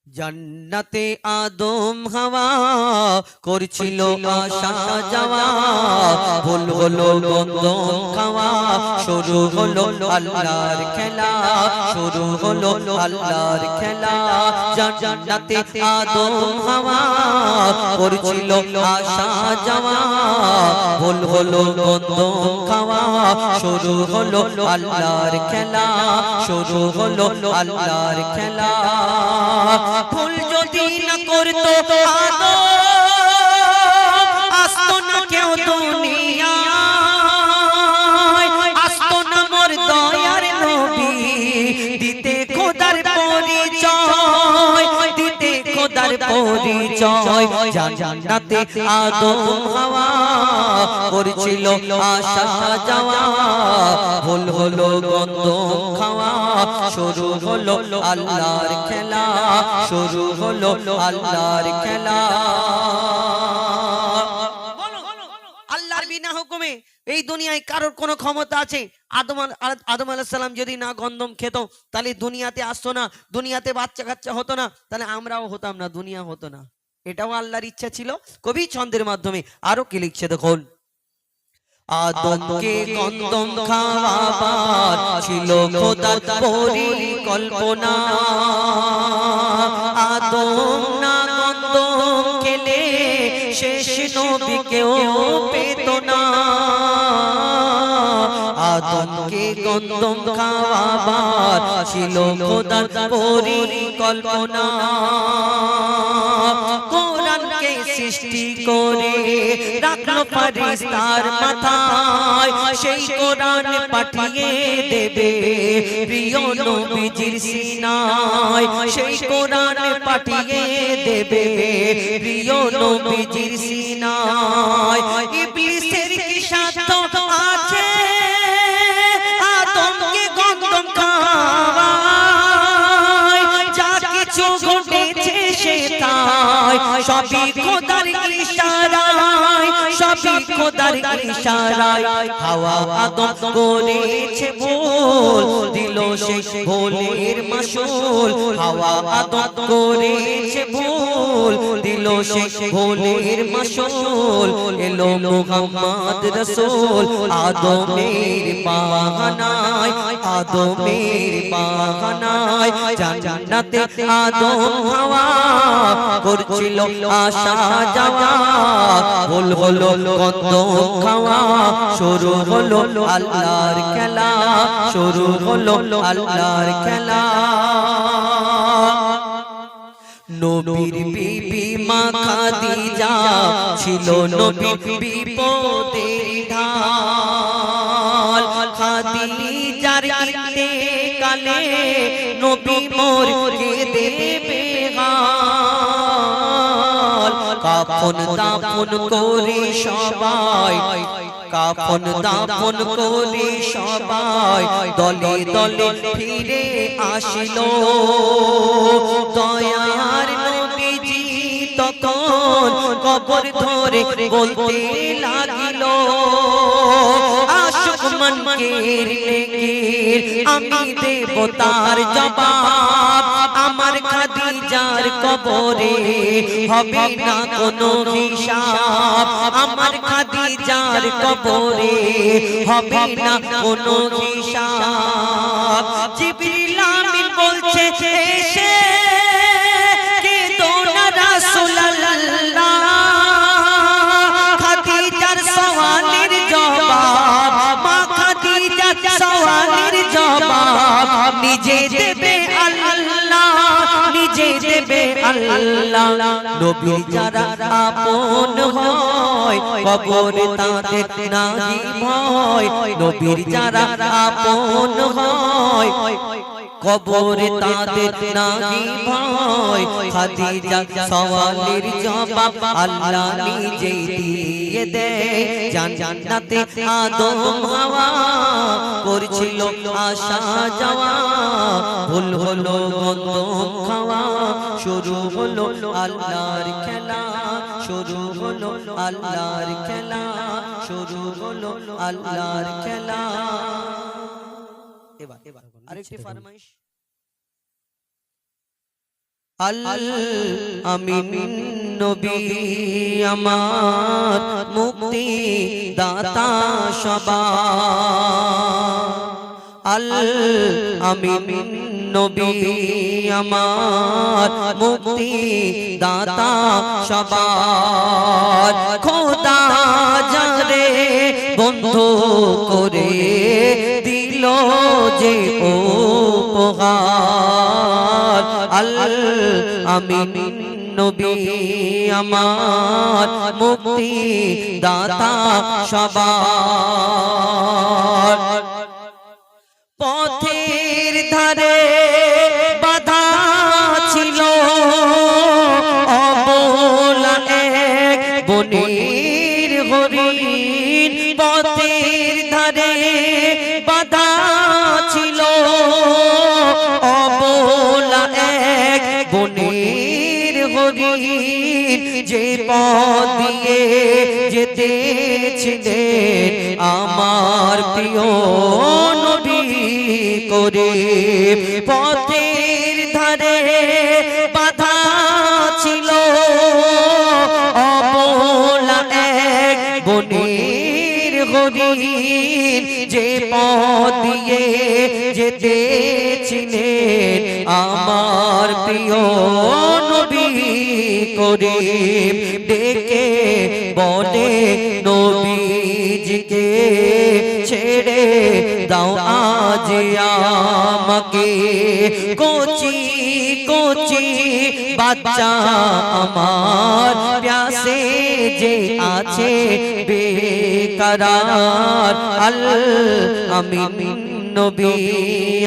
জান্নাতে আদম হাওয়া করছিল আসা যাওয়া, ভুল হলো গন্ধম খাওয়া, শুরু হলো আল্লাহর খেলা, শুরু হলো আল্লাহর খেলা। জান্নাতে আদম হাওয়া করছিল আসা যাওয়া, ভুল হলো গন্ধম খাওয়া, শুরু হলো আল্লাহর খেলা, শুরু হলো আল্লাহর খেলা। ভুল যদি না করতো আদম, আসতো না কেউ দুনিয়ায়, আসতো না মোর দয়ার নবী, দিতে খোদার পরিচয়, দিতে খোদার পরিচয়। জান্নাতে আদম হাওয়া করছিল আসা যাওয়া, ভুল হলো গন্ধম খাওয়া, শুরু হলো আল্লাহর খেলা, শুরু হলো আল্লাহর খেলা। আল্লাহর বিনা হুকুমে এই দুনিয়ায় কারোর কোনো ক্ষমতা আছে? আদম আলাইহিস সালাম যদি না গন্ধম খেত তাহলে দুনিয়াতে আসতো না, দুনিয়াতে বাচ্চা কাচ্চা হতো না, তাহলে আমরাও হতাম না, দুনিয়া হতো না। এটাও আল্লাহর ইচ্ছা ছিল। কবি ছন্দের মাধ্যমে আরো কি লিখছে দেখুন। আদমকে গন্ধম খাওয়াবার ছিল খোদার পরিকল্পনা, আদম না গন্ধম খেলে শেষ নবীকেও পেত না। আদমকে গন্ধম খাওয়াবার ছিল খোদার পরিকল্পনা, কোরআনকে সৃষ্টি করে রাখলো ফেরেশতার মাথায়, সেই কোরআন পাঠিয়ে দেবে প্রিয় নবীজির সিনায়, সেই কোরআন পাঠিয়ে দেবে প্রিয় নবীজির সিনায়। ইবলিসের কি সাধ্য আছে আদমকে গন্ধম খাওয়ায়, যা কিছু ঘটেছে সে তাই সবই খোদার ইশারায়, সবই খোদার ইশারায়। হাওয়া আদম করেছে ভুল, দিল সে ভুলের মাসুল, হাওয়া আদম করেছে ভুল, দিল সে ভুলের মাসুল। এলো মুহাম্মদ রাসূল আদমের বাহানায়, আদমের বাহানায়। জান্নাতে আদম হাওয়া করছিল আসা যাওয়া, ভুল হলো গন্ধম খাওয়া, শুরু হলো আল্লাহর খেলা, শুরু হলো আল্লাহর খেলা। নবীর বিবি মা খাদিজা ছিল নবীর বিপদের ঢাল, খাদিজার ইন্তেকালে নবী মোর কেঁদে বেহাল। কাফন দাফন করে সবাই, কাফন দাফন করে সবাই দলে দলে ফিরে আসিল, দয়ার নবীজি তখন কবর ধরে বলতে লাগিল, আশুক মনকের নেকির আমি দেব তার জবাব, আমার খাদিজার কবরে হবে না কোনো হিসাব, আমার খাদিজার কবরে হবে না কোনো হিসাব। জিবরিল আমিন বলছে এসে কেঁদো না রাসূলুল্লাহ, খাদিজার সওয়ালের জবাব, মা খাদিজার সওয়ালের জবাব নিজে দেবে আল্লাহ, নিজে দেবে আল্লাহ। নবী যারা আপন হয় কবর তাদের নাই ভয়, নবীর যারা আপন হয় কবর তাদের নাই ভয়। খাদিজা সওয়ালের জবাব আল্লাহ নিজে দিয়ে দেয়। জান্নাতে আদম হাওয়া করছিল আসা যাওয়া, ভুল হলো গন্ধম খাওয়া, শুরু হলো আল্লাহর খেলা, শুরু হলো আল্লাহর খেলা, শুরু হলো আল্লাহর খেলা। এবার আরেকটি ফরমাইশ। আল আমিন নবী আমার মুক্তি দাতা সবার আল আমিন নবী আমার মুক্তি দাতা সবার খোদা যারে বন্ধু করে দিল যে উপহার আল আমিন নবী আমার মুক্তি দাতা সবার পথের ধারে বাধা ছিল অবলা এক বনের হরিণ পথের ধারে বাধা ছিল অবলা এক বনের হরিণ যে পথ দিয়ে যেতেছিলেন আমার প্রিয় নবী করে পথের ধারে বাধা ছিল অবলা এক বনের হরিণ যে পথ দিয়ে যেতেছিলেন আমার প্রিয় নবী করে ডেকে বলে নবীজিকে ছেড়ে দাও আজ আমাকে কোচি কোচি বাচ্চা আমার প্যাসে যে আছে বেকরার আল আমিন নবী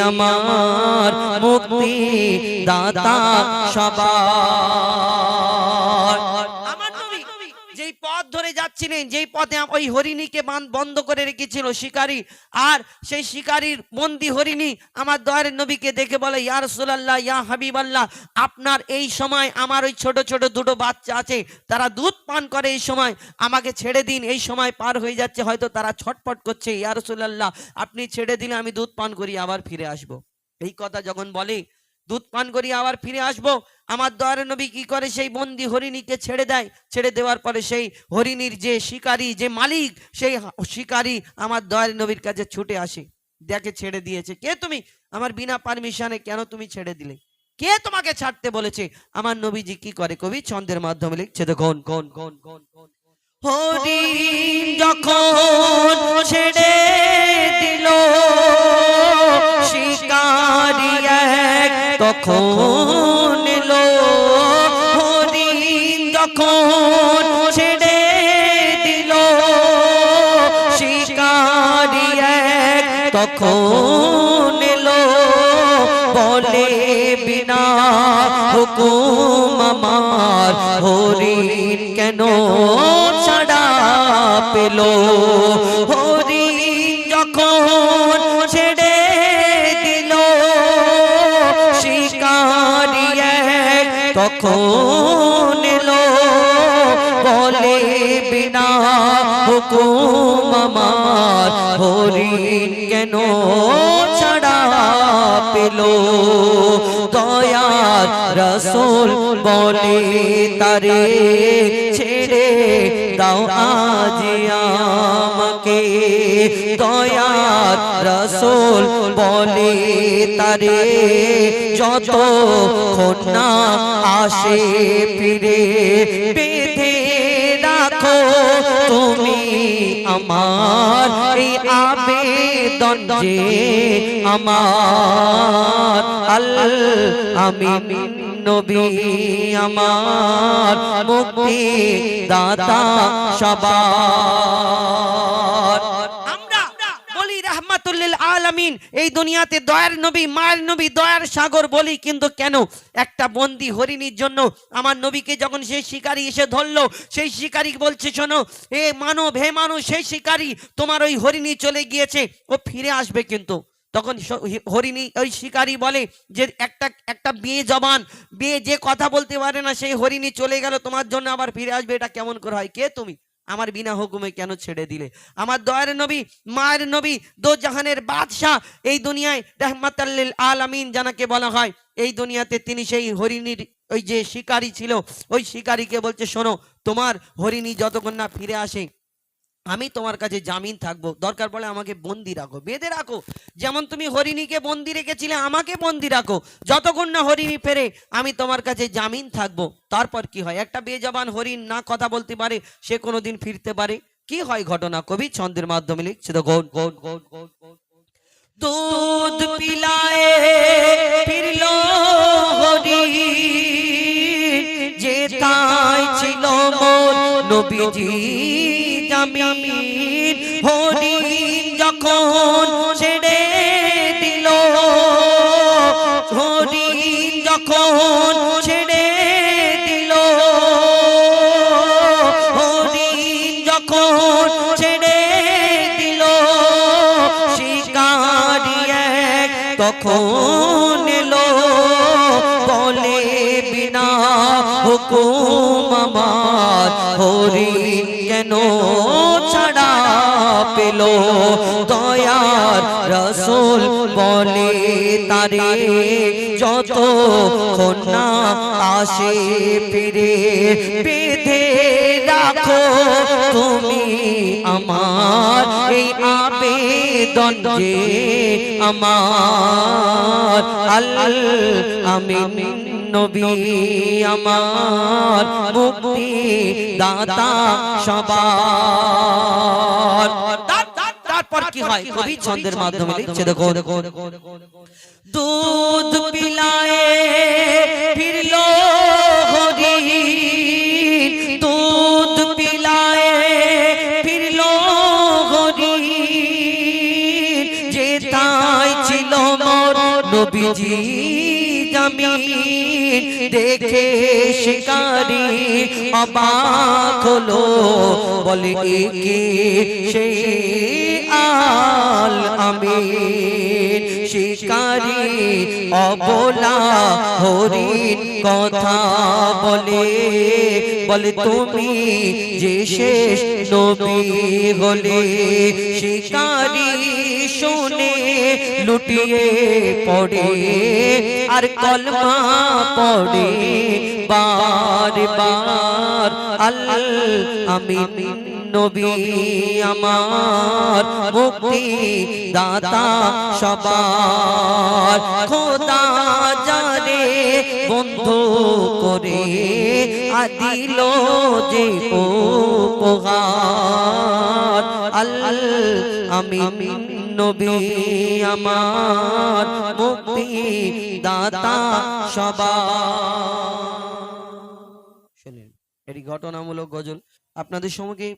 আমার মুক্তি দাতা সবার আমার নবী যেই পথ ধরে যাচ্ছিলেন যেই পথে ওই হরিণীকে বন্ধ করে রেখেছিল শিকারী আর সেই শিকারীর বন্দী হরিণী আমার দয়ার নবীকে দেখে বলে ইয়া রাসূলুল্লাহ ইয়া হাবিবাল্লাহ আপনার এই সময় আমার ওই ছোট ছোট দুটো বাচ্চা আছে তারা দুধ পান করে এই সময় আমাকে ছেড়ে দিন এই সময় পার হয়ে যাচ্ছে হয়তো তারা ছটফট করছে ইয়া রাসূলুল্লাহ আপনি ছেড়ে দিলে আমি দুধ পান করি আবার ফিরে আসব এই কথা যখন বলে দুধ পান করি আবার ফিরে আসবো আমার দয়ার নবী কি করে সেই বন্দী হরিণীকে ছেড়ে দেয় ছেড়ে দেওয়ার পরে সেই হরিণীর যে শিকারী যে মালিক সেই শিকারী আমার দয়ার নবীর কাছে ছুটে আসে দেখে ছেড়ে দিয়েছে কে তুমি আমার বিনা পারমিশনে কেন তুমি ছেড়ে দিলে কে তোমাকে ছাড়তে বলেছে আমার নবীজি কি করে কবি ছন্দের মাধ্যমে লিখছে দেখুন কোন কোন কোন কোন হরিণ যখন ছেড়ে দিল শিকারী এক তখন এলো হরিণ যখন ছেড়ে দিল শিকারী এক তখন এলো বলে বিনা হুকুম আমার হরিণ কেন ছাড়া পেল হরিণ যখন ছেড়ে দিল শিকারী এক তখন এলো বলে বিনা হুকুম আমার হরিণ কেন ছাড়া পেল দয়ার রাসূল বলে তারে ছেড়ে দাও আজ আমাকে দয়ার রাসূল বলে তারে যত খন্না আসে ফিরে বেঁধে রাখো তুমি আমার এই আবেদন যে আমার আল আমিন নবী আমার মুক্তি দাতা সবার আমরা বলি রাহমাতুল লিল আলামিন এই দুনিয়াতে দয়ার নবী মায়ের নবী দয়ার সাগর বলি কিন্তু কেন একটা বন্দী হরিণীর জন্য আমার নবীকে যখন সেই শিকারী এসে ধরলো সেই শিকারী বলছে শোনো এ মানব হে মানুষ সেই শিকারী তোমার ওই হরিণী চলে গিয়েছে ও ফিরে আসবে কিন্তু তখন হরিণী ওই শিকারী বলে যে একটা বিয়ে জবান বিয়ে যে কথা বলতে পারে না সেই হরিণী চলে গেল তোমার জন্য আবার ফিরে আসবে এটা কেমন করে হয় কে তুমি আমার বিনা হুকুমে কেন ছেড়ে দিলে? আমার দয়ার নবী, মায়ের নবী, দো জাহানের বাদশাহ, এই দুনিয়ায় রাহমাতাল লিল আলামিন জানাকে বলা হয়, এই দুনিয়াতে তিনি সেই হরিণীর ওই যে শিকারী ছিল, ওই শিকারীকে বলছে, শোনো, তোমার হরিণী যতক্ষণ না ফিরে আসে আমি তোমার কাছে জামিন থাকবো, দরকার পড়লে আমাকে বন্দি রাখো, বেঁধে রাখো, যেমন তুমি হরিণীকে বন্দি রেখেছিলে আমাকে বন্দি রাখো, যতক্ষণ না হরিণী ফেরে আমি তোমার কাছে জামিন থাকবো। তারপর কি হয়? একটা বেজবান হরিণ না কথা বলতে পারে, সে কোনোদিন ফিরতে পারে? কি হয় ঘটনা? কবি ছন্দের মাধ্যমে লিখছে তো, গৌন গৌন গৌন গৌন গৌন। দুধ পিলায়ে ফিরলো হরিণ, যেথায় ছিল মোর নবীজি জামিন, হরিণ যখন ছেড়ে দিল, হরিণ যখন ছেড়ে দিল, হরিণ যখন ছেড়ে দিল, শিকারি এক তখন এলো, বলে বিনা হুকুম আমার হরিণ কেন ছাড়া পেল? দয়ার রাসূল বলে তারে, যতক্ষণ না আসে ফিরে, বেঁধে রাখো তুমি আমার এই আবেদন যে আমার। আল আমিন নবী আমার মুক্তি দাতা সবার। তারপর কি হয়? কবি ছন্দের মাধ্যমে লিখছে, দেখো, দুধ পিলায়ে ফিরলো হরিণ, দুধ পিলায়ে ফিরলো হরিণ, যেথায় ছিল মোর নবীজি জামিন, দেখে শিকারি অবাক হলো, বলে একে সেই আল আমিন। শিকারি অবলা হরিণ কথা বলে, বলে তুমি যে শেষ নবী হলে। শিকারি শুনে লুটিয়ে পড়ে আর কলমা পড়ে বার বার। আল আমিন নবী আমার মুক্তি দাতা সবার। খোদা যারে বন্ধু করে আদিল যে উপহার। আল আমিন নবী আমার মুক্তি দাতা সবার। শুনেন, এটি ঘটনামূলক গজল আপনাদের সম্মুখে।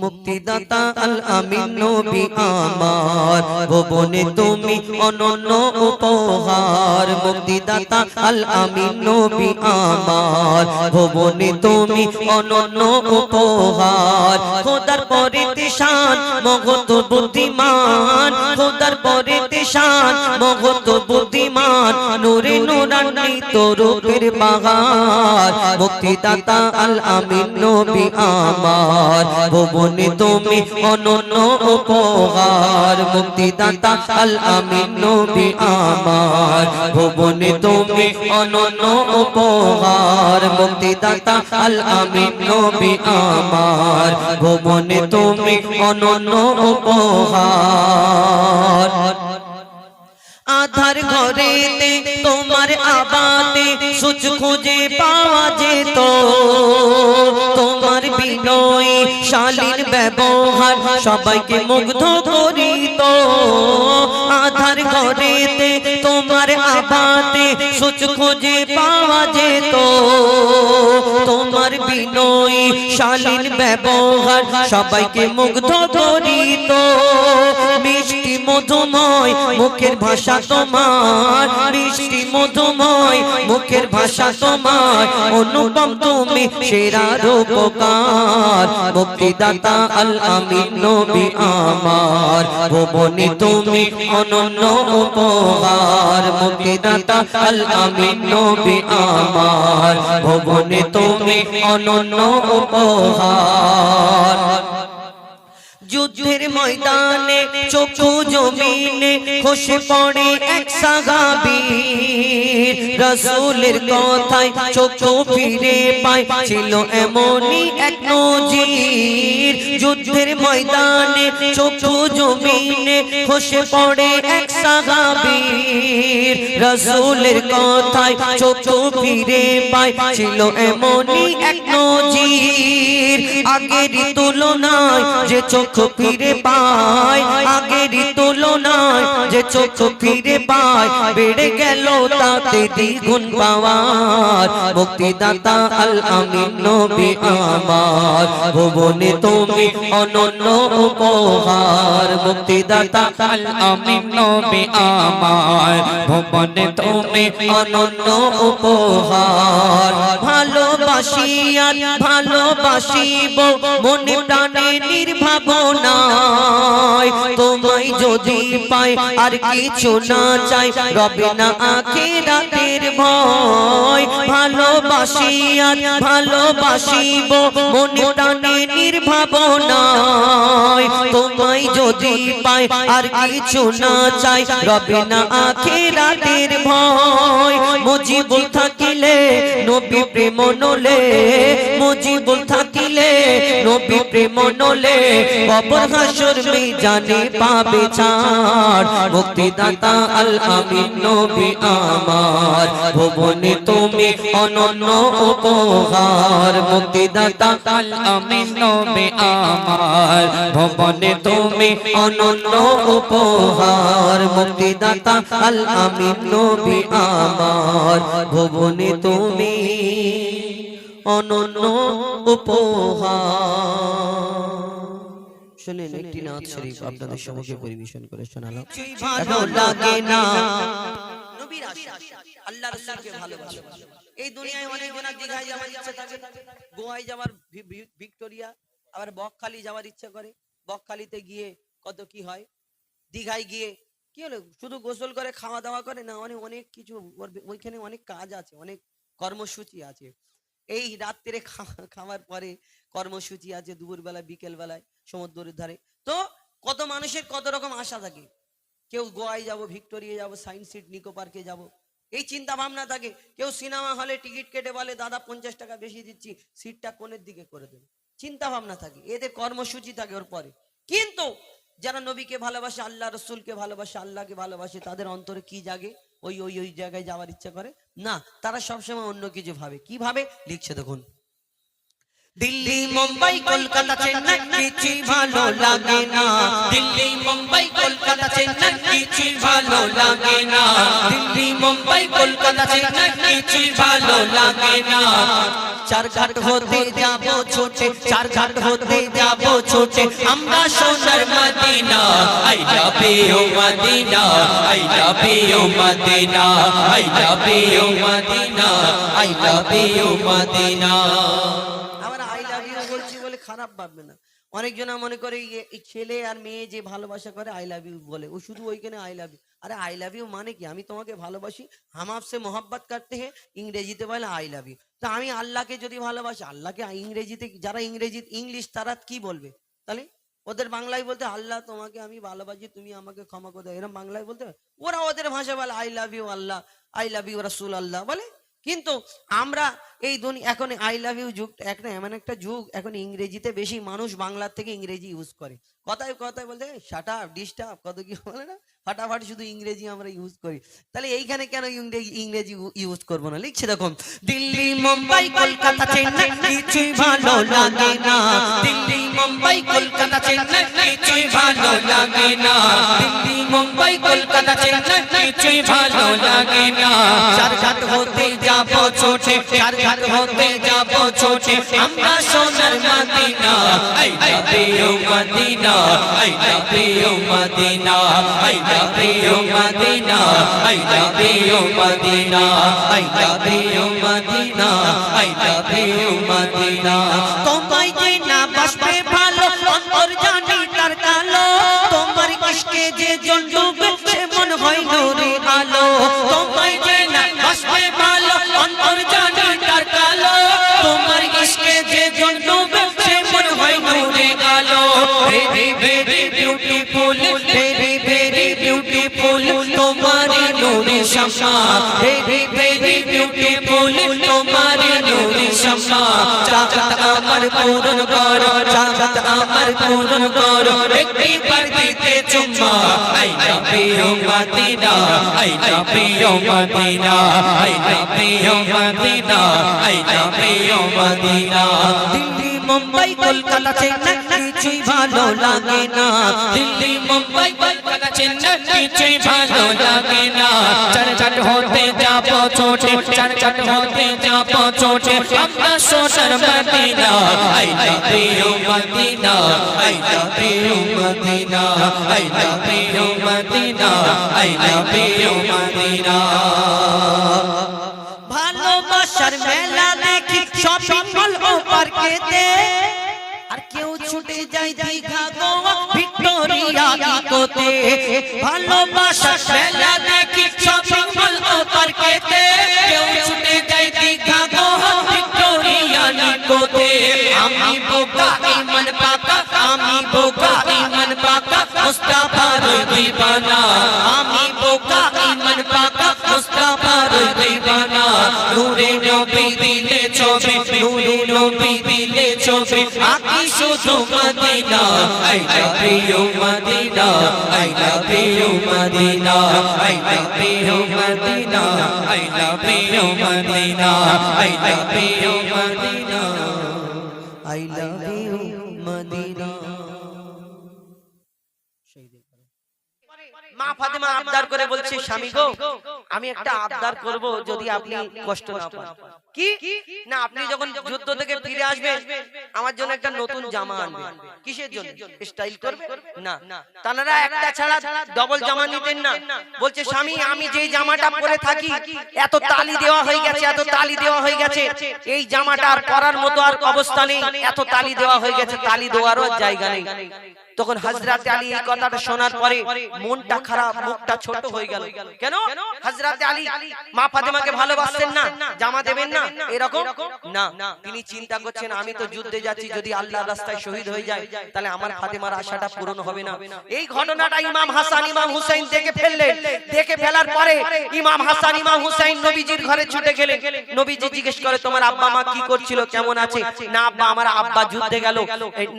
মুক্তিদাতা আল আমিন নবী আমার, ভুবনে তুমি অনন্য উপহার। মুক্তিদাতা আল আমিন নবী আমার, ভুবনে তুমি অনন্য উপহার। খোদার পরে শান মগত বুদ্ধিমান, খোদার পরে শান মগত বুদ্ধিমান। নূরে নূরান্বিত রূপের বাহার। মুক্তিদাতা আল আমিন নবী আমার, ভুবনে তুমি অনন্য উপহার। মুক্তিদাতা আল আমিন নবী আমার, ভুবনে তুমি অনন্য উপহার। মুক্তিদাতা আল আমিন নবী আমার, ভুবনে তুমি অনন্য উপহার। আধার ঘরেতে তোমার আবাতে সুচ খুঁজে পাওয়া যেত, তোমার বিনয়ী শালীন ব্যবহার সবাইকে মুগ্ধ করিত। আধার ঘরেতে তোমার আবাতে সুচ খুঁজে পাওয়া যেত, তোমার বিনয়ী শালীন ব্যবহার সবাইকে মুগ্ধ করিত। মিষ্টি মধুময় মুখের ভাষা তোমার, মিষ্টি মধুময় মুখের ভাষা তোমার, অনুপম তুমি সেরা রূপকার, মুক্তিদাতা আল আমিন নবী আমার, ভুবনে তুমি অনন্য উপহার, মুক্তিদাতা আল আমিন নবী আমার, ভুবনে তুমি অনন্য উপহার। যুদ্ধের ময়দানে চক্ষু জমিনে খসে পড়ে এক সাহাবী, রাসূলের কথায় চক্ষু ফিরে পায়, ছিল এমনই এক নজির। যুদ্ধের ময়দানে চক্ষু জমিনে খসে পড়ে এক সাহাবী, রাসূলের কথায় চক্ষু ফিরে পায়, ছিল এমনই এক নজির। আগের তুলনায় যে চক্ষু ফিরে পায়, আগের তুলনায় যে চক্ষু ফিরে পায়, বেড়ে গেল তাতে দ্বিগুণ পাওয়ার, মুক্তিদাতা আল আমিন নবী আমার, ভুবনে তুমি অনন্য উপহার, মুক্তিদাতা আল আমিন নবী আমার, ভুবনে তুমি অনন্য উপহার। ভালোবাসি আর ভালোবাসিব মনে প্রাণে নির্ভাবনায়, তোমায় যদি পাই আর কিছু না চাই, রবে না আখিরাতের ভয়। ভালোবাসি আর ভালোবাসিব মনে প্রাণে নির্ভাবনায়, তোমায় যদি পাই আর কিছু না চাই, রবে না আখিরাতের ভয়। মুজিবুল থাকিলে নবী প্রেম নলে, মুজিবুল থাকিলে নবী প্রেম নলে, কবর হাসর মিজানে পাবে ছাড়, মুক্তিদাতা আল আমিন নবী আমার, ভুবনে তুমি অনন্য উপহার, মুক্তিদাতা আল আমিন নবী আমার, ভুবনে তুমি অনন্য উপহার, মুক্তিদাতা আল আমিন নবী আমার, ভুবনে তুমি অনন্য উপহার। শুনেন একটি নাত শরীফ আপনাদের সম্মুখে পরিবেশন করে শোনালাম। ভালো লাগে না নবীর আশিক, আল্লাহ রাসূলকে ভালোবাসে। এই দুনিয়ায় অনেক জন দীঘায় যাওয়ার ইচ্ছা থাকে, গোয়ায় যাওয়ার, ভিক্টোরিয়া, আবার বকখালি যাওয়ার ইচ্ছা করে। বকখালিতে গিয়ে কত কি হয়, দীঘায় গিয়ে কি হলো, শুধু গোসল করে খাওয়া দাওয়া করে না, অনেক কিছু ওইখানে অনেক কাজ আছে, অনেক কর্মসূচি আছে। এই রাত্রে খাওয়ার পরে কর্মসূচি আছে, দুপুরবেলা বিকেল বেলায় সমুদ্রের ধারে। তো কত মানুষের কত রকম আশা থাকে, কেউ গোয়ায় যাব, ভিক্টোরিয়া যাব, সায়েন্স সিটি, নিকো পার্কে যাব, এই চিন্তা ভাবনা থাকে। কেউ সিনেমা হলে টিকিট কেটে বলে দাদা 50 টাকা বেশি দিচ্ছি, সিটটা কোণের দিকে করে দেবে, চিন্তা ভাবনা থাকে, এদের কর্মসূচি থাকে ওর পরে। কিন্তু যারা নবীকে ভালোবাসে, আল্লাহ রসুলকে ভালোবাসে, আল্লাহকে ভালোবাসে, তাদের অন্তরে কি জাগে, ওই ওই ওই জায়গায় যাওয়ার ইচ্ছা করে না, তারা সবসময় অন্য কিছু ভাবে। কি ভাবে লিখছে দেখুন, দিল্লি মুম্বাই কলকাতা চেন্নাই কিছু ভালো লাগে না, দিল্লি মুম্বাই কলকাতা চেন্নাই কিছু ভালো লাগে না, দিল্লি মুম্বাই কলকাতা চেন্নাই কিছু ভালো লাগে না। চার ঘাট হতে যাব ছোটে, চার ঘাট হতে যাব ছোটে, আমরা সোনার Medina, I love you Medina, I love you Medina, I love you Medina, I love you Medina. খারাপ ভাববে না, অনেকজন মনে করে এই ছেলে আর মেয়ে যে ভালোবাসা করে আই লাভ ইউ বলে, ও শুধু ওইখানে আই লাভ ইউ। আরে আই লাভ ইউ মানে কি, আমি তোমাকে ভালোবাসি, হাম আপসে মোহব্বত করতে হে, ইংরেজিতে বলে আই লাভ ইউ। তো আমি আল্লাহকে যদি ভালোবাসি, আল্লাহকে ইংরেজিতে, যারা ইংলিশ তারা কি বলবে, তাহলে ওদের বাংলায় বলতে আল্লাহ তোমাকে আমি ভালোবাসি, তুমি আমাকে ক্ষমা করে দাও, এরকম বাংলায় বলতে, ওরা ওদের ভাষা বলে I love you Allah, I love you রাসূল আল্লাহ বলে। কিন্তু আমরা এই দুনিয়া এখন আই লাভ ইউ যুগ, এখন এমন একটা যুগ, এখন ইংরেজিতে বেশি মানুষ বাংলার থেকে ইংরেজি ইউজ করে, কথায় কথায় বলতে শাট আপ, ডিস্টার্ব, কত কি বলে না, ফাটাফাটি শুধু ইংরেজি আমরা ইউজ করি। তাহলে এইখানে কেন ইংরেজি ইউজ করবো না, লিখছে দেখুন, দিল্লি মুম্বাই কলকাতা চেন্নাই কিছু ভালো লাগে না, দিল্লি মুম্বাই কলকাতা চেন্নাই কিছু ভালো লাগে না, দিল্লি মুম্বাই কলকাতা চেন্নাই কিছু ভালো লাগে না। চার ঘাট হতে যাব ছোটে, চার ঘাট ঘাট হতে যাব ছোটে আমরা সোনার Medina I love you Medina I love you Medina I love you Medina I love you Medina I love you Medina I love you Medina তোমায় যে না বাসবে ভালো অন্তর জানি তার কালো তোমার ইশকে যে জন ডুবে সে মন হয় নূরে আলো তোমায় যে না বাসবে ভালো অন্তর জানি তার কালো তোমার ইশকে যে জন ডুবে সে মন হয় নূরে আলো very very beautiful very very beautiful তোমার নূরে শামা ভেরি ভেরি বিউটিফুল তোমার নূরে শামা চাহত আমার পূরণ করো চাহত আমার পূরণ করো একটি বার দিতে চুম্মা I love you Medina I love you Medina I love you Medina I love you Medina Delhi Mumbai Kolkata Chennai কিছুই ভালো লাগে না দিল্লি মুম্বাই কলকাতা চেন্নাই কিছুই ভালো লাগে না চটচট হতে যাব ছোটে চটচট হতে যাব ছোটে আমরা সোনার Medina I love you Medina I love you Medina I love you Medina I love you Medina ভালোবাসার মেলা দেখি শপিং মল ও পার্কেতে আর কেউ ছুটে যায় দীঘা গোয়া ভিক্টোরিয়া ইকোতে ভালোবাসার মেলা দেখি শপিং মল ও পার্কেতে কেউ ছুটে যায় দীঘা গোয়া ভিক্টোরিয়া ইকোতে আমি বোকা ইমান পাকা আমি বোকা ইমান পাকা মুস্তাফার দিওয়ানা আমি বোকা ইমান পাকা মুস্তাফার দিওয়ানা নূরে নবী দিলে ছবি নূরে নবী দিলে ছবি আকি শুধু Medina I love you Medina I love you Medina I love you Medina I love you Medina I love you Medina I love you Medina মা ফাতেমা আবদার করে বলছে স্বামী গো আমি একটা আবদার করব যদি আপনি কষ্ট না পান কি না আপনি যখন যুদ্ধ থেকে ফিরে আসবেন আমার জন্য একটা নতুন জামা আনবেন কিসের জন্য স্টাইল করবে না তানারা একটা ছাড়া ডবল জামা নিতেন না বলছে স্বামী আমি যেই জামাটা পরে থাকি এত তালি দেওয়া হয়ে গেছে এত তালি দেওয়া হয়ে গেছে এই জামাটা আর পরার মতো আর অবস্থা নেই এত তালি দেওয়া হয়ে গেছে তালি দেওয়ারও জায়গা নেই তখন হযরত আলী এই কথাটা শোনার পরে মনটা খারাপ মুখটা ছোট হয়ে গেল কেন হযরত আলী মা ফাতেমাকে ভালোবাসেন না জামা দেবেন না এরকম না তিনি চিন্তা করছেন আমি তো যুদ্ধে যাচ্ছি যদি আল্লাহর রাস্তায় শহীদ হয়ে যায় তাহলে আমার ফাতেমার আশাটা পূরণ হবে না এই ঘটনাটা ইমাম হাসান ইমাম হুসাইন দেখে ফেললেন দেখে ফেলার পরে ইমাম হাসান ইমাম হুসাইন নবীজির ঘরে ছুটে গেলেন নবীজি জিজ্ঞেস করে তোমার আব্বা মা কি করছিল কেমন আছে না আব্বা আমার আব্বা যুদ্ধে গেল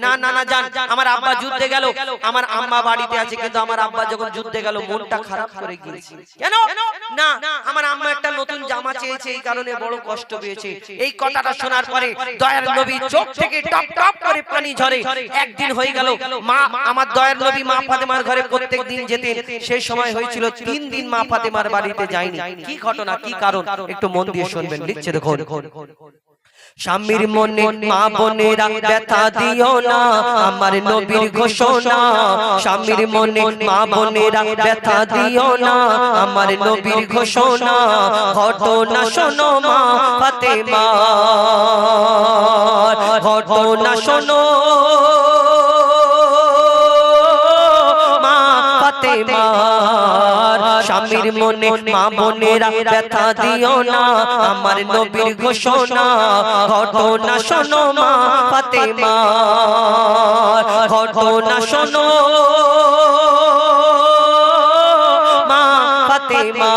না না না জান আমার আব্বা যুদ্ধে গেল আমার আম্মা বাড়িতে আছে কিন্তু আমার আব্বা যখন যুদ্ধে গেল মনটা খারাপ করে গিয়েছে কেন না আমার আম্মা একটা নতুন জামা চেয়েছে এই কারণে বড় কষ্ট পেয়েছে এই কথাটা শোনার পরে দয়ার নবী চোখ থেকে টপ টপ করে পানি ঝরে একদিন হয়ে গেল মা আমার দয়ার নবী মা ফাতেমার ঘরে প্রত্যেকদিন যেতেন সেই সময় হয়েছিল 3 দিন মা ফাতেমার বাড়িতে যায়নি কি ঘটনা কি কারণ একটু মন দিয়ে শুনবেন লিখছে দেখো স্বামীর মনে মা বোনেরা ব্যথা দিও না আমার নবীর ঘোষণা স্বামীর মনে মা বোনেরা ব্যথা দিও না আমার নবীর ঘোষণা ঘটনা শোনো মা ফাতেমা ঘটনা শোনো মা ফাতেমা স্বামীর মনে মা বোনেরা ব্যথা দিও না আমার নবীর ঘোষণা ঘটনা শোনো মা ফাতেমা ঘটনা শোনো মা ফাতেমা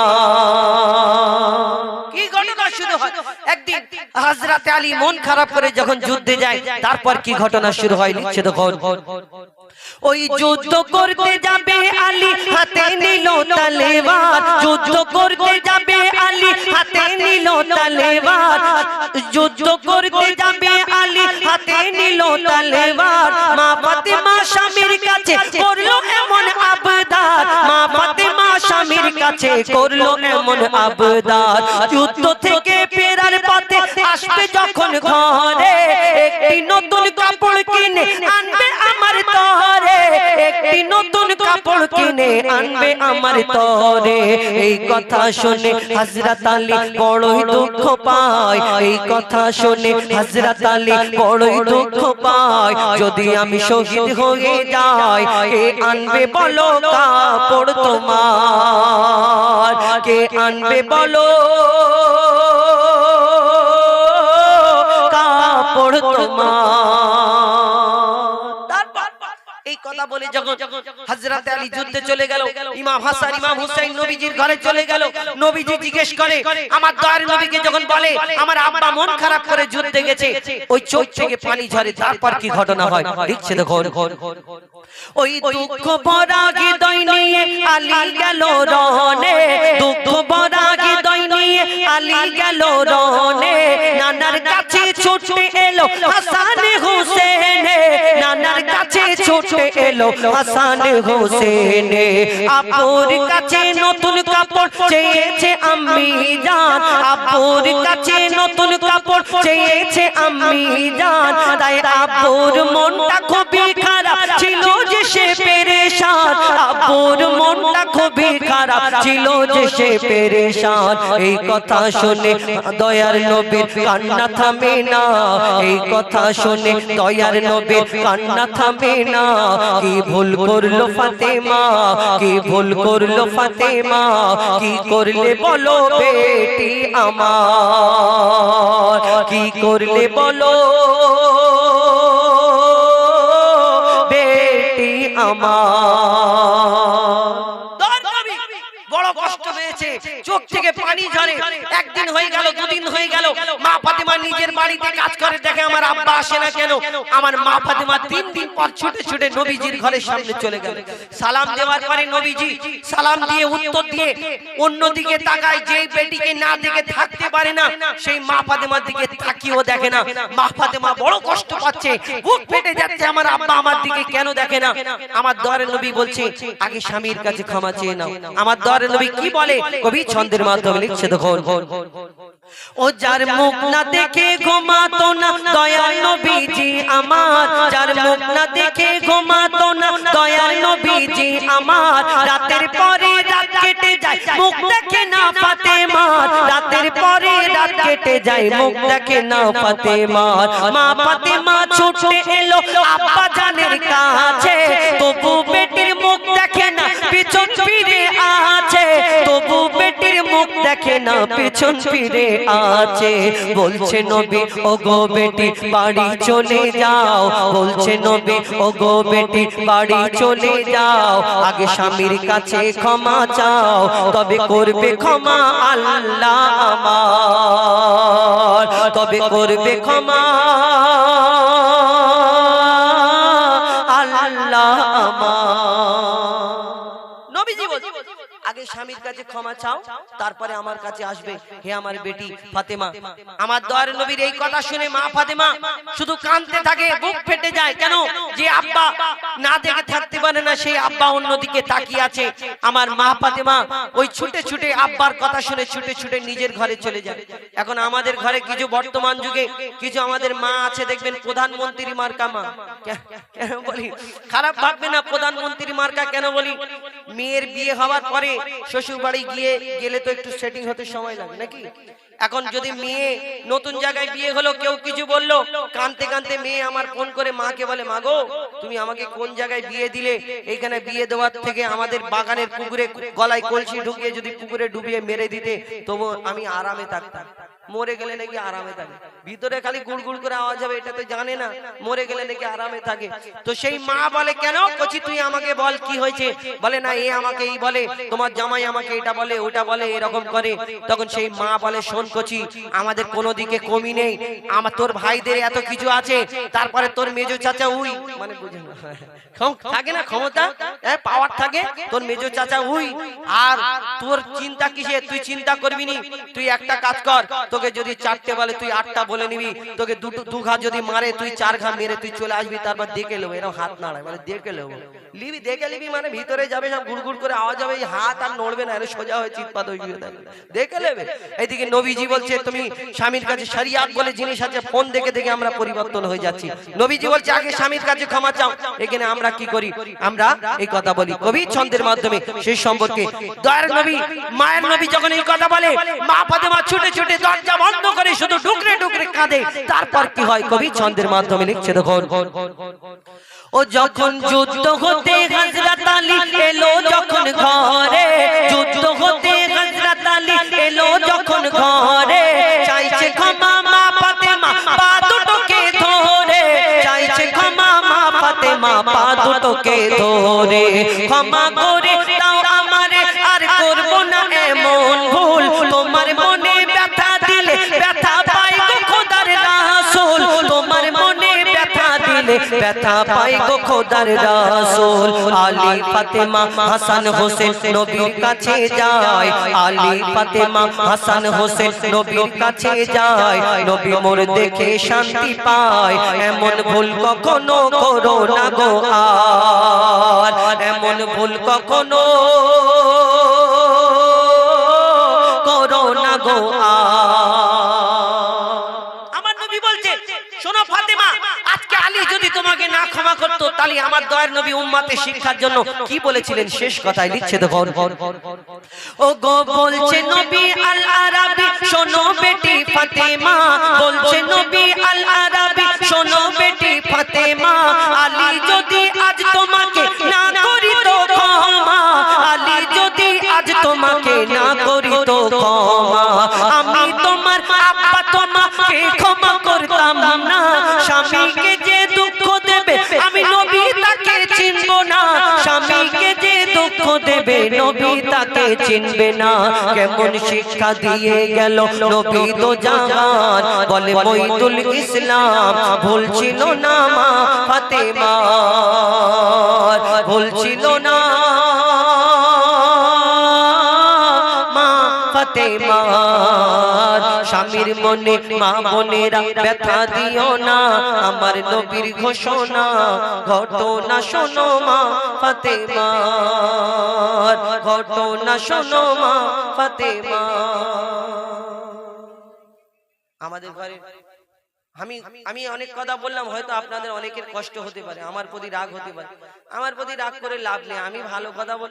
কি ঘটনা শুরু হয় একদিন হযরত আলী মন খারাপ করে যখন যুদ্ধে যায় তারপর কি ঘটনা শুরু হয় লিখছে দেখো ওই যুদ্ধ করতে যাবে আলী হাতে নিল তলোয়ার যুদ্ধ করতে যাবে আলী হাতে নিল তলোয়ার যুদ্ধ করতে যাবে আলী হাতে নিল তলোয়ার মা ফাতেমা স্বামীর কাছে করলো এমন আবদার মা ফাতেমা স্বামীর কাছে করলো এমন আবদার যুদ্ধ থেকে ফেরার পথে আসবে যখন ঘরে একটি নতুন কাপড় কিনে আনবে আমার তরে, একটি নতুন কাপড় কিনে আনবে আমার তরে। এই কথা শুনে হযরত আলী বড়ই দুঃখ পায়, এই কথা শুনে হযরত আলী বড়ই দুঃখ পায়। যদি আমি শহীদ হয়ে যাই কে আনবে বলো কাপড় তোমার, কে আনবে বলো কাপড় তোমার। এই কথা বলে যখন হযরত আলী যুদ্ধে চলে গেল, ইমাম হাসান ইমাম হুসাইন নবীজির ঘরে চলে গেল। নবীজি জিজ্ঞেস করে আমার দয়ার নবীকে যখন বলে আমার আব্বা মন খারাপ করে যুদ্ধে গেছে, ওই চোখ থেকে পানি ঝরে, তারপর কি ঘটনা হয় দেখছে দেখো। ওই দুঃখ ভরা হৃদয় নিয়ে আলী গেল রনে, দুঃখ ভরা হৃদয় নিয়ে আলী গেল রনে। নানার কাছে ছুটে এলো হাসান হুসেন, নানার কাছে ছুটে এলো হাসান হুসেন। আপুর কাছে নতুন কাপড় চেয়েছে আম্মি জান, আপুর কাছে নতুন কাপড় চেয়েছে আম্মি জান। তাই আপুর মনটা খুবই খারাপ ছিল যে সে পেরেশান, আপুর মনটা খুবই খারাপ ছিল যে সে পেরেশান। এই কথা শুনে দয়ার নবীর কান্না থামে না, এই কথা শুনে দয়ার নবীর কান্না থামে না। কি ভুল করলো ফাতেমা, কি ভুল করলো ফাতেমা, কি করলে বলো বেটি আমার, কি করলে বলো বেটি আমার। বড় কষ্ট হয়েছে, চোখ থেকে পানি ঝরে। একদিন হয়ে গেল, দুদিন হয়ে গেল, মা ফাতেমা নিজের বাড়িতে কাজ করে, দেখে আমার আব্বা আসে না কেন। আমার মা ফাতেমা 3 দিন পর ছুটে ছুটে নবীজির ঘরের সামনে চলে গেল। সালাম দেওয়ার পরে নবীজি সালাম দিয়ে উত্তর দিয়ে অন্যদিকে তাকায়, যেই বেটিকে না দেখে থাকতে পারে না সেই মা ফাতেমার দিকে তাকিয়েও দেখে না। মা ফাতেমা বড় কষ্ট পাচ্ছে, বুক ফেটে যাচ্ছে, আমার আব্বা আমার দিকে কেন দেখে না। আমার দয়ার নবী বলছে আগে স্বামীর কাছে ক্ষমা চেয়ে নাও। আমার দয়ার নবী কি বলে কবি ছন্দের মাধ্যমে লিখছে দেখো। ও যার মুখ না দেখে ঘুমাতো না দয়ার নবীজি আমার, যার মুখ না দেখে ঘুমাতো না দয়ার নবীজি আমার। রাতের পরে রাত কেটে যায় মুখ দেখে না ফাতেমা, রাতের পরে রাত কেটে যায় মুখ দেখে না ফাতেমা। মা ফাতেমা ছুটে এলো আব্বা জানের কাছে, তবু বেটির মুখ দেখে না পিছন ফিরে আছে, তবু বেটির মুখ দেখে না পিছন ফিরে আছে। বলছে নবী ও গো বেটি বাড়ি চলে যাও, বলছে নবী ও গো বেটি বাড়ি চলে যাও। আগে স্বামীর কাছে ক্ষমা চাও, তবে করবে ক্ষমা আল্লাহ আমার, তবে করবে ক্ষমা আল্লাহ আমার। নবীজি বলছে আগে স্বামীর কাছে ক্ষমা চাও, তারপরে আমার কাছে আসবে হে আমার বেটি ফাতেমা। আমার দয়ার নবীর এই কথা শুনে মা ফাতেমা শুধু কাঁদতে থাকে, বুক ফেটে যায়। কেন? যে আব্বা না দেখে থাকতে পারে না সেই আব্বা অন্যদিকে তাকিয়ে আছে। আমার মা ফাতেমা ওই ছুটে ছুটে আব্বার কথা শুনে ছুটে ছুটে নিজের ঘরে চলে যায়। এখন আমাদের ঘরে কিছু বর্তমান যুগে কিছু আমাদের মা আছে, দেখবেন প্রধানমন্ত্রী মার্কা মা। কেন বলি? খারাপ ভাববে না, প্রধানমন্ত্রী মার্কা কেন বলি? মেয়ের বিয়ে হওয়ার পরে শ্বশুর বাড়ি গেলে তো একটু সেটিং হতে সময় লাগে নাকি? এখন যদি মেয়ে নতুন জায়গায় বিয়ে হলো, কেউ কিছু বললো, কাঁদতে কাঁদতে মেয়ে আমার ফোন করে মাকে বলে মা গো তুমি আমাকে কোন জায়গায় বিয়ে দিলে, এইখানে বিয়ে দেওয়ার থেকে আমাদের বাগানের পুকুরে গলায় কলসি ঢুকিয়ে যদি পুকুরে ডুবিয়ে মেরে দিতে তবু আমি আরামে থাকতাম। মরে গেলে নাকি আরামে থাকে, ভিতরে খালি গুড়গুড় করে আওয়াজ হবে, এটা তো জানে না মরে গেলে নাকি আরামে থাকে। তো সেই মা বলে কেন কচি তুই আমাকে বল কি হয়েছে? বলে না এ আমাকে এই বলে, তোমার জামাই আমাকে এটা বলে ওটা বলে, এরকম করে। তখন সেই মা বলে শোন কচি আমাদের কোনো দিকে কমি নেই, আমার তোর ভাইদের এত কিছু আছে, তারপরে তোর মেজো চাচা উই মানে বুঝে না থাকে না ক্ষমতা পাওয়ার থাকে, তোর মেজো চাচা উই, আর তোর চিন্তা কিসে? তুই চিন্তা করবি নি, তুই একটা কাজ কর, তোকে যদি 4টে বলে তুই 8টা বলে বলে নিবি, তোকে দু ঘা যদি মারে তুই 4 ঘা মেরে তুই চলে আসবি, তারপর দেখে নেবো। এরকম হাত নাড়ায় মানে দেখে নেবো, লিবি দেখে নিবি মানে ভিতরে যাবে সব গুড়গুড় করে আওয়াজ হবে, এই হাত আর নড়বে না, সোজা হয়ে চিৎপাত হয়ে দেখে নেবে। এইদিকে নবীজি বলছে তুমি স্বামীর কাছে শরিয়াত বলে জিনিস আছে, ফোন দেখে দেখে আমরা পরিবর্তন হয়ে যাচ্ছি। নবীজি বলছে আগে স্বামীর কাছে ক্ষমা চাও। এখানে আমরা কি করি, আমরা এই কথা বলি কবি ছন্দের মাধ্যমে সেই সম্পর্কে। দয়ার নবী মায়ের নবী যখন এই কথা বলে, মা ফাতেমা ছুটে ছুটে দরজা বন্ধ করে শুধু ডুকরে ডুকরে কাঁদে। তারপর কি হয় কবি ছন্দের মাধ্যমে লিখছে দেখুন, ও যখন যুদ্ধ হতে হযরত আলী এলো যখন ঘরে, যুদ্ধ হতে হযরত আলী এলো যখন ঘরে, চাইছে ক্ষমা মা ফাতেমা পা দুটোকে ধরে, চাইছে ক্ষমা মা ফাতেমা পা দুটোকে ধরে, ক্ষমা করে দাও আমারে আর করব না এমন ভুল, তোমার মনে ব্যথা দিলে ব্যথা পাই গো খোদার রাসূল, তোমার মনে ব্যথা দিলে ব্যথা পাই গো খোদার রাসূল। আলী ফাতেমা হাসান হোসেন নবীর কাছে যায়, আলী ফাতেমা হাসান হোসেন নবীর কাছে যায়, নবী মোর দেখে শান্তি পায়, এমন ভুল কখনো করো না গো আর, এমন ভুল কখনো করো না গো আমার নবী বলছে শোনো ফাতেমা, আজকে আলী যদি তোমাকে না ক্ষমা করতো তাহলে আমার দয়ার নবী উম্মতের শিক্ষার জন্য কি বলেছিলেন শেষ কথায় লিখছে দেখুন, ও গো বলছে নবী আল আরাবী শোনো বেটি ফাতেমা, বলছে নবী আল আরাবী শোনো বেটি ফাতেমা, আলী যদি আজ তোমাকে না করিত ক্ষমা, আলী যদি আজ তোমাকে না করিত ক্ষমা, আমি তোমার আব্বা তোমাকে ক্ষমা করতাম না, স্বামীকে যে দুঃখ দেবে আমি নবী তাকে চিনব না, স্বামীকে যে দুঃখ দেবে নবী তাকে চিনবে না। কেমন শিক্ষা দিয়ে গেল নবী দো জাহান, বলে মঈদুল ইসলাম ভুল ছিল না মা ফাতেমা, ভুল ছিল না মা ফাতেমা, স্বামীর মনে মা বোনেরা ব্যথা দিও না, আমার নবীর ঘোষণা ঘটনা শোনো মা ফাতেমা, ঘটনা শোনো মা ফাতেমা। আমাদের ঘরে আমি অনেক কথা বললাম, হয়তো আপনাদের অনেকের কষ্ট হতে পারে, আমার প্রতি রাগ হতে পারে, আমার প্রতি রাগ করে লাভ নেই, আমি ভালো কথা বল